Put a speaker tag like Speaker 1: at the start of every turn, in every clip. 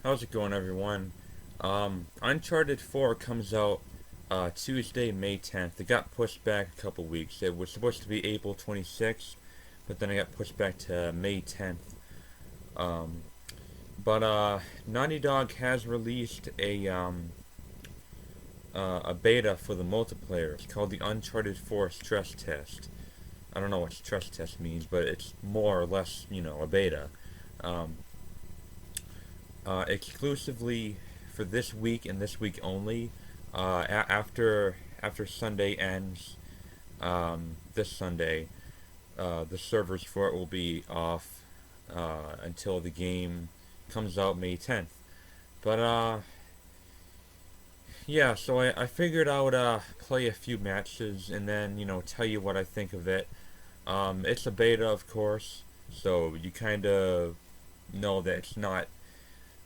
Speaker 1: How's it going, everyone? Uncharted 4 comes out Tuesday, May 10th. It got pushed back a couple weeks. It was supposed to be April 26th, but then it got pushed back to May 10th. Um, but Naughty Dog has released a beta for the multiplayer. It's called the Uncharted 4 Stress Test. I don't know what stress test means, but it's more or less, a beta. Um, Exclusively for this week and this week only. After Sunday ends, this Sunday, the servers for it will be off until the game comes out May 10th. But yeah, so I figured I would play a few matches and then tell you what I think of it. It's a beta, of course, so you kind of know that it's not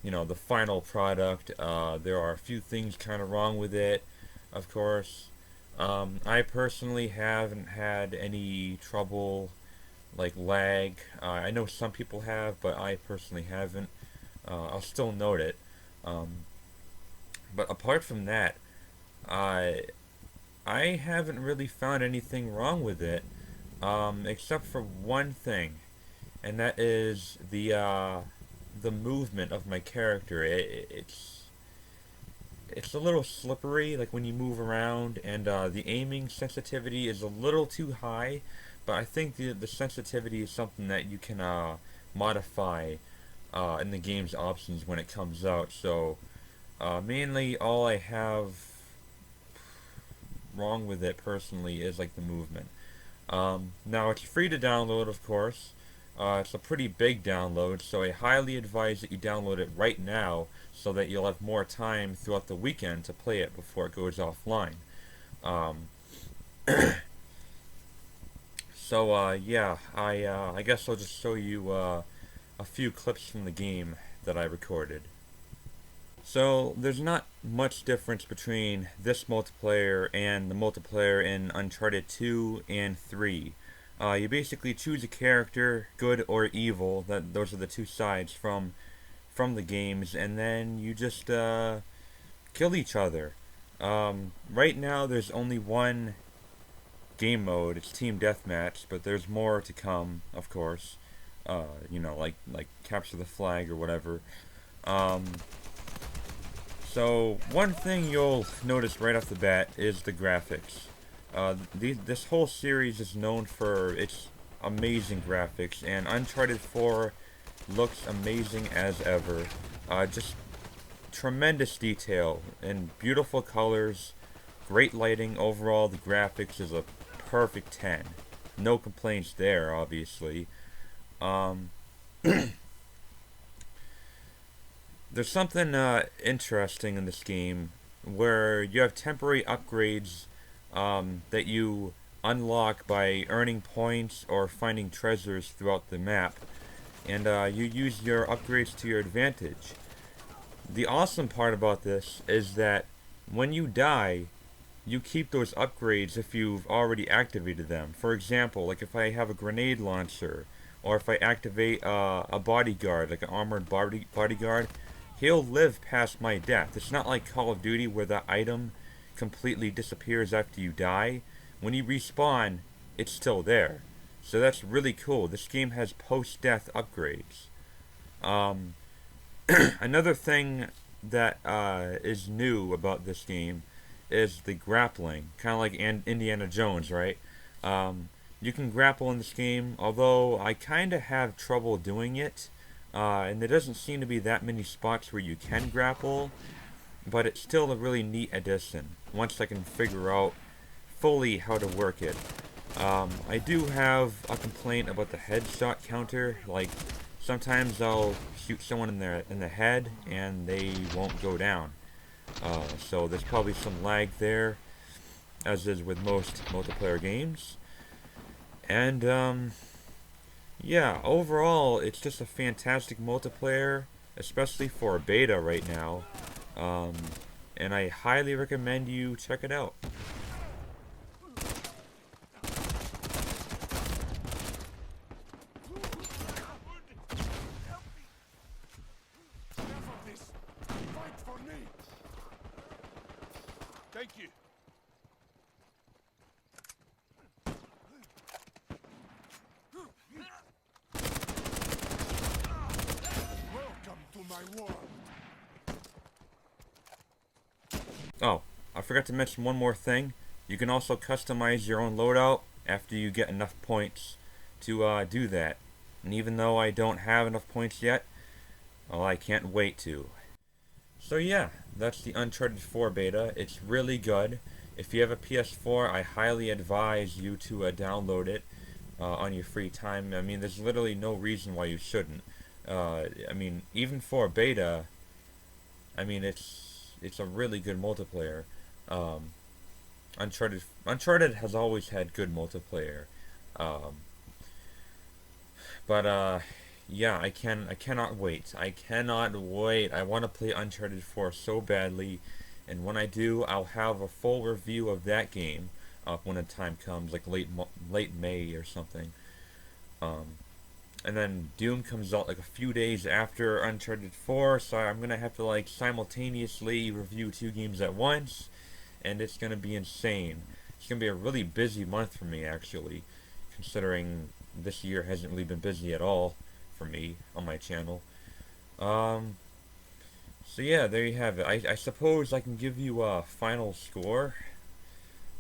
Speaker 1: the final product. There are a few things kind of wrong with it, of course. I personally haven't had any trouble like lag. I know some people have, but I personally haven't. I'll still note it. Um, but apart from that, I I haven't really found anything wrong with it, except for one thing, and that is the movement of my character. It's a little slippery, like when you move around, and the aiming sensitivity is a little too high. But I think the sensitivity is something that you can modify in the game's options when it comes out. So mainly, all I have wrong with it personally is like the movement. Now it's free to download, of course. It's a pretty big download, so I highly advise that you download it right now so that you'll have more time throughout the weekend to play it before it goes offline. Um, so yeah, I guess I'll just show you a few clips from the game that I recorded. So there's not much difference between this multiplayer and the multiplayer in Uncharted 2 and 3. You basically choose a character, good or evil. Those are the two sides from the games, and then you just kill each other. Right now, there's only one game mode. It's Team Deathmatch, but there's more to come, of course. Like capture the flag or whatever. Um, so one thing you'll notice right off the bat is the graphics. This whole series is known for its amazing graphics, and Uncharted 4 looks amazing as ever. Just tremendous detail and beautiful colors, great lighting. Overall, the graphics is a perfect 10. No complaints there, obviously. Um, there's something interesting in this game where you have temporary upgrades that you unlock by earning points or finding treasures throughout the map, and you use your upgrades to your advantage. The awesome part about this is that when you die, you keep those upgrades if you've already activated them. For example, like if I have a grenade launcher, or if I activate a bodyguard, like an armored bodyguard, he'll live past my death. It's not like Call of Duty where the item completely disappears after you die. When you respawn, it's still there. So that's really cool. This game has post-death upgrades. Um, Another thing that is new about this game is the grappling. Kind of like Indiana Jones, right? You can grapple in this game, although I kind of have trouble doing it. And there doesn't seem to be that many spots where you can grapple, but it's still a really neat addition once I can figure out fully how to work it. I do have a complaint about the headshot counter. Like sometimes I'll shoot someone in the head and they won't go down. So there's probably some lag there, as is with most multiplayer games. And yeah, overall it's just a fantastic multiplayer, especially for a beta right now. Um, and I highly recommend you check it out.
Speaker 2: Enough of this! Thank you. Welcome to my world.
Speaker 1: Oh, I forgot to mention one more thing. You can also customize your own loadout after you get enough points to do that. And even though I don't have enough points yet, well, I can't wait to. So yeah, that's the Uncharted 4 beta. It's really good. If you have a PS4, I highly advise you to download it on your free time. I mean, there's literally no reason why you shouldn't. I mean, even for a beta, I mean, it's a really good multiplayer. Um, Uncharted has always had good multiplayer. Um, but yeah, I cannot wait. I cannot wait. I want to play Uncharted 4 so badly, and when I do, I'll have a full review of that game when the time comes, like late May or something. Um, and then Doom comes out like a few days after Uncharted 4, so I'm gonna have to like simultaneously review two games at once, and it's gonna be insane. It's gonna be a really busy month for me, actually, considering this year hasn't really been busy at all for me on my channel. Um, so yeah, there you have it. I suppose I can give you a final score.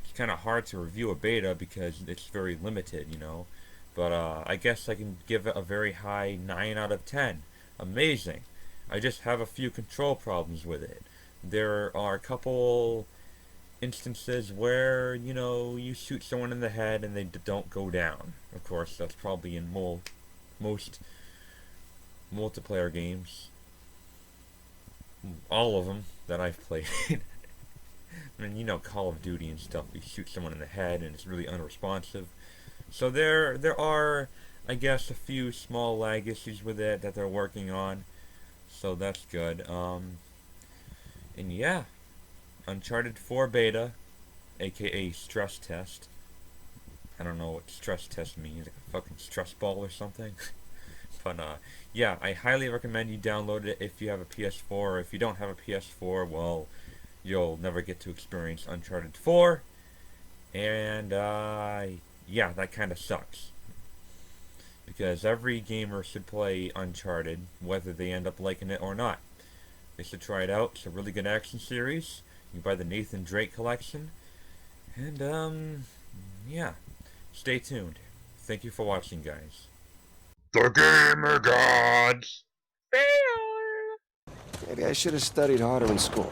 Speaker 1: It's kind of hard to review a beta because it's very limited, you know. But I guess I can give it a very high 9 out of 10. Amazing. I just have a few control problems with it. There are a couple instances where, you know, you shoot someone in the head and they don't go down. Of course, that's probably in most multiplayer games. All of them that I've played. I mean, you know, Call of Duty and stuff. You shoot someone in the head and it's really unresponsive. So there are, I guess, a few small lag issues with it that they're working on. So that's good. And yeah, Uncharted 4 beta, aka stress test. I don't know what stress test means, like a fucking stress ball or something. But yeah, I highly recommend you download it if you have a PS4. If you don't have a PS4, well, you'll never get to experience Uncharted 4. And yeah, that kind of sucks. Because every gamer should play Uncharted, whether they end up liking it or not. They should try it out. It's a really good action series. You can buy the Nathan Drake collection. And, yeah. Stay tuned. Thank you for watching, guys.
Speaker 3: The Gamer Gods!
Speaker 4: Maybe I should have studied harder in school.